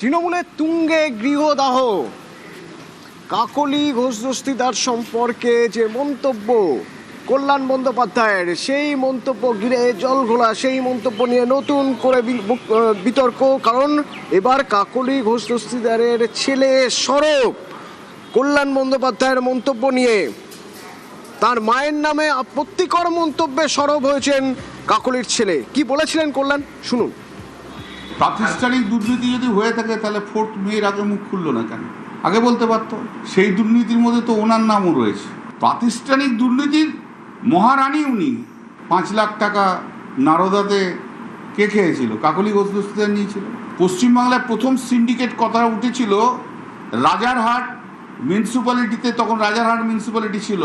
তৃণমূলের তুঙ্গে গৃহদাহ, কাকলি ঘোষ দস্তিদার সম্পর্কে যে মন্তব্য কল্যাণ বন্দ্যোপাধ্যায়ের, সেই মন্তব্য ঘিরে জল ঘোলা, সেই মন্তব্য নিয়ে নতুন করে বিতর্ক। কারণ এবার কাকলি ঘোষ দস্তিদারের ছেলে সরব কল্যাণ বন্দ্যোপাধ্যায়ের মন্তব্য নিয়ে। তার মায়ের নামে আপত্তিকর মন্তব্যে সরব হয়েছেন কাকলির ছেলে। কি বলেছিলেন কল্যাণ, শুনুন। প্রাতিষ্ঠানিক দুর্নীতি যদি হয়ে থাকে তাহলে 4 মের আগে মুখ খুললো না কেন? আগে বলতে পারতো। সেই দুর্নীতির মধ্যে তো ওনার নামও রয়েছে। প্রাতিষ্ঠানিক দুর্নীতির মহারানী উনি। 5 লাখ টাকা নারদাতে কে খেয়েছিল? কাকলি ঘোষ দস্তিদার নিয়েছিল। পশ্চিমবাংলায় প্রথম সিন্ডিকেট কথা উঠেছিল রাজারহাট মিউনিসিপ্যালিটিতে, তখন রাজারহাট মিউনিসিপ্যালিটি ছিল,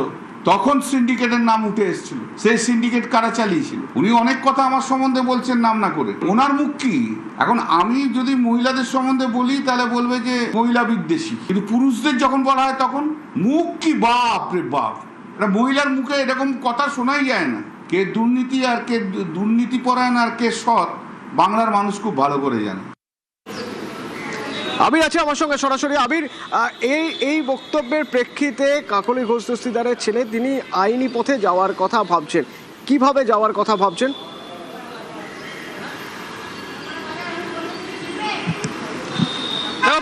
তখন সিন্ডিকেটের নাম উঠে এসেছিল। সেই সিন্ডিকেট কারা চালিয়েছিল? উনি অনেক কথা আমার সম্বন্ধে বলছেন নাম না করে। ওনার মুখ কি? এখন আমি যদি মহিলাদের সম্বন্ধে বলি তাহলে বলবে যে মহিলা বিদ্বেষী, কিন্তু পুরুষদের যখন বলা হয় তখন মুখ কি, বাপ রে বাপ! এটা মহিলার মুখে এরকম কথা শোনাই যায় না। কে দুর্নীতি আর কে দুর্নীতিপরায়ণ আর কে সৎ, বাংলার মানুষ খুব ভালো করে জানে। আবির আছে আমার সঙ্গে সরাসরি। আবির, এই বক্তব্যের প্রেক্ষিতে কাকলি ঘোষ দস্তিদারের ছেলে তিনি আইনি পথে যাওয়ার কথা ভাবছেন, কিভাবে যাওয়ার কথা ভাবছেন?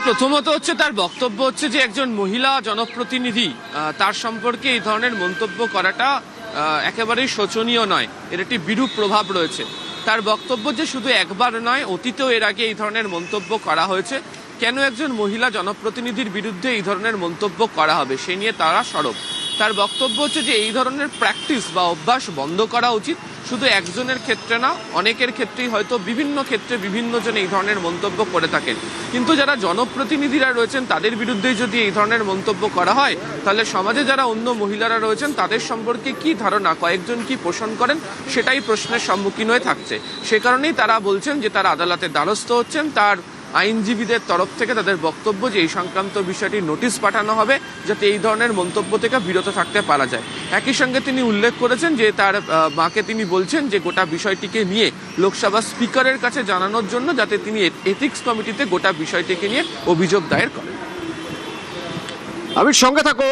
প্রথমত হচ্ছে তার বক্তব্য হচ্ছে যে একজন মহিলা জনপ্রতিনিধি, তার সম্পর্কে এই ধরনের মন্তব্য করাটা একেবারেই শোচনীয় নয়, এর একটি বিরূপ প্রভাব রয়েছে। তার বক্তব্য যে শুধু একবার নয়, অতীতেও এর আগে এই ধরনের মন্তব্য করা হয়েছে। কেন একজন মহিলা জনপ্রতিনিধির বিরুদ্ধে এই ধরনের মন্তব্য করা হবে সে নিয়ে তারা সরব। তার বক্তব্য হচ্ছে যে এই ধরনের প্র্যাকটিস বা অভ্যাস বন্ধ করা উচিত। শুধু একজনের ক্ষেত্রে না, অনেকের ক্ষেত্রেই হয়তো বিভিন্ন ক্ষেত্রে বিভিন্ন জন এই ধরনের মন্তব্য করে থাকেন, কিন্তু যারা জনপ্রতিনিধিরা রয়েছেন তাদের বিরুদ্ধেই যদি এই ধরনের মন্তব্য করা হয় তাহলে সমাজে যারা অন্য মহিলারা রয়েছেন তাদের সম্পর্কে কি ধারণা, কয়েকজন কি পোষণ করেন, সেটাই প্রশ্নের সম্মুখীন হয়ে থাকছে। সে কারণেই তারা বলছেন যে তারা আদালতের দ্বারস্থ হচ্ছেন। তার আইনজীবীদের তরফ থেকে তাদের বক্তব্য যে এই সংক্রান্ত বিষয়টি নোটিশ পাঠানো হবে যাতে এই ধরনের মন্তব্য থেকে বিরত থাকতে পারা যায়। একই সঙ্গে তিনি উল্লেখ করেছেন যে তার মাকে তিনি বলছেন যে গোটা বিষয়টিকে নিয়ে লোকসভা স্পিকারের কাছে জানানোর জন্য, যাতে তিনি এথিক্স কমিটিতে গোটা বিষয়টিকে নিয়ে অভিযোগ দায়ের করেন। আমি সঙ্গে থাকো।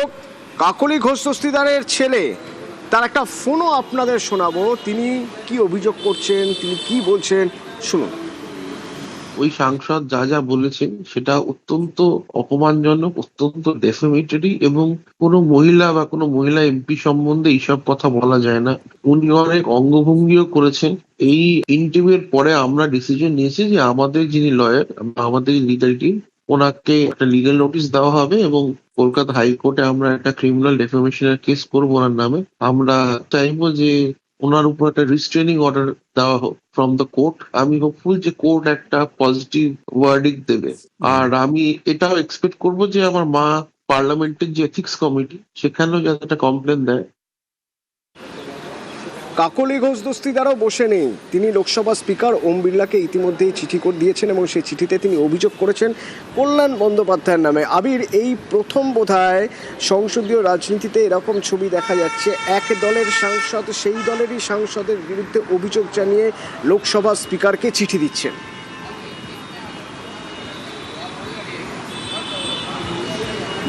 কাকলি ঘোষ দস্তিদারের ছেলে, তার একটা ফোনও আপনাদের শোনাবো। তিনি কি অভিযোগ করছেন, তিনি কি বলছেন, শুনুন। ওই সাংসদ যা যা বলেছেন সেটা অত্যন্ত অপমানজনক, অত্যন্ত ডেফেমেটরি, এবং কোনো মহিলা বা কোনো মহিলা এমপি সম্বন্ধে এইসব কথা বলা যায় না। উনি অনেক অঙ্গভঙ্গিও করেছেন। এই ইন্টারভিউর পরে আমরা ডিসিশন নিয়েছি যে আমাদের যিনি লয়ার, আমাদের লিগাল টিম, ওনাকে একটা লিগাল নোটিশ দেওয়া হবে এবং কলকাতা হাইকোর্টে আমরা একটা ক্রিমিনাল ডেফেমেশনের কেস করবো ওনার নামে। আমরা চাইবো যে ওনার উপর একটা রিস্ট্রেনিং অর্ডার দেওয়া হোক ফ্রম দ্য কোর্ট। আমি হোপফুল যে কোর্ট একটা পজিটিভ ওয়ার্ডিং দেবে। আর আমি এটাও এক্সপেক্ট করবো যে আমার মা পার্লামেন্টের যে এথিক্স কমিটি, সেখানেও যাতে একটা কমপ্লেন দেয়। কাকলি ঘোষ দস্তিদারও বসে নেই। তিনি লোকসভা স্পিকার ওম বিড়লাকে ইতিমধ্যেই চিঠি করে দিয়েছেন এবং সেই চিঠিতে তিনি অভিযোগ করেছেন কল্যাণ বন্দ্যোপাধ্যায়ের নামে। আবির, এই প্রথম বোধহয় সংসদীয় রাজনীতিতে এরকম ছবি দেখা যাচ্ছে, এক দলের সাংসদ সেই দলেরই সাংসদের বিরুদ্ধে অভিযোগ জানিয়ে লোকসভা স্পিকারকে চিঠি দিচ্ছেন।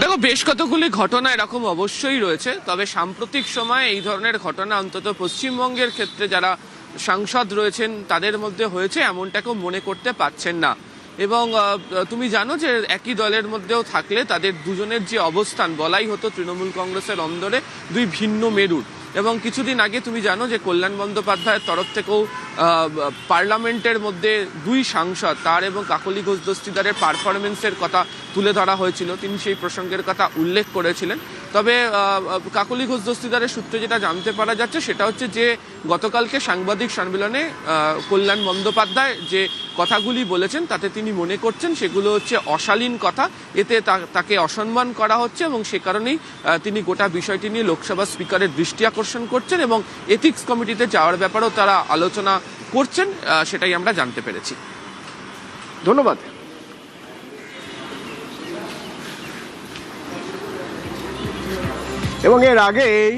দেখো, বেশ কতগুলি ঘটনা এরকম অবশ্যই রয়েছে, তবে সাম্প্রতিক সময়ে এই ধরনের ঘটনা অন্তত পশ্চিমবঙ্গের ক্ষেত্রে যারা সাংসদ রয়েছেন তাদের মধ্যে হয়েছে এমনটাকেও মনে করতে পারছেন না। এবং তুমি জানো যে একই দলের মধ্যেও থাকলে তাদের দুজনের যে অবস্থান বলাই হতো তৃণমূল কংগ্রেসের অন্দরে দুই ভিন্ন মেরুর। এবং কিছুদিন আগে তুমি জানো যে কল্যাণ বন্দ্যোপাধ্যায়ের তরফ থেকেও পার্লামেন্টের মধ্যে দুই সাংসদ, তার এবং কাকলি ঘোষ দস্তিদারের পারফরমেন্সের কথা তুলে ধরা হয়েছিল। তিনি সেই প্রসঙ্গের কথা উল্লেখ করেছিলেন। তবে কাকলি ঘোষ দস্তিদারের সূত্রে যেটা জানতে পারা যাচ্ছে সেটা হচ্ছে যে গতকালকে সাংবাদিক সম্মেলনে কল্যাণ বন্দ্যোপাধ্যায় যে কথাগুলি বলেছেন তাতে তিনি মনে করছেন সেগুলো হচ্ছে অশালীন কথা, এতে তাকে অসম্মান করা হচ্ছে এবং সে কারণেই তিনি গোটা বিষয়টি নিয়ে লোকসভা স্পিকারের দৃষ্টি আকর্ষণ করছেন এবং এথিক্স কমিটিতে যাওয়ার ব্যাপারেও তারা আলোচনা করছেন, সেটাই আমরা জানতে পেরেছি। ধন্যবাদ। এবং এর আগেই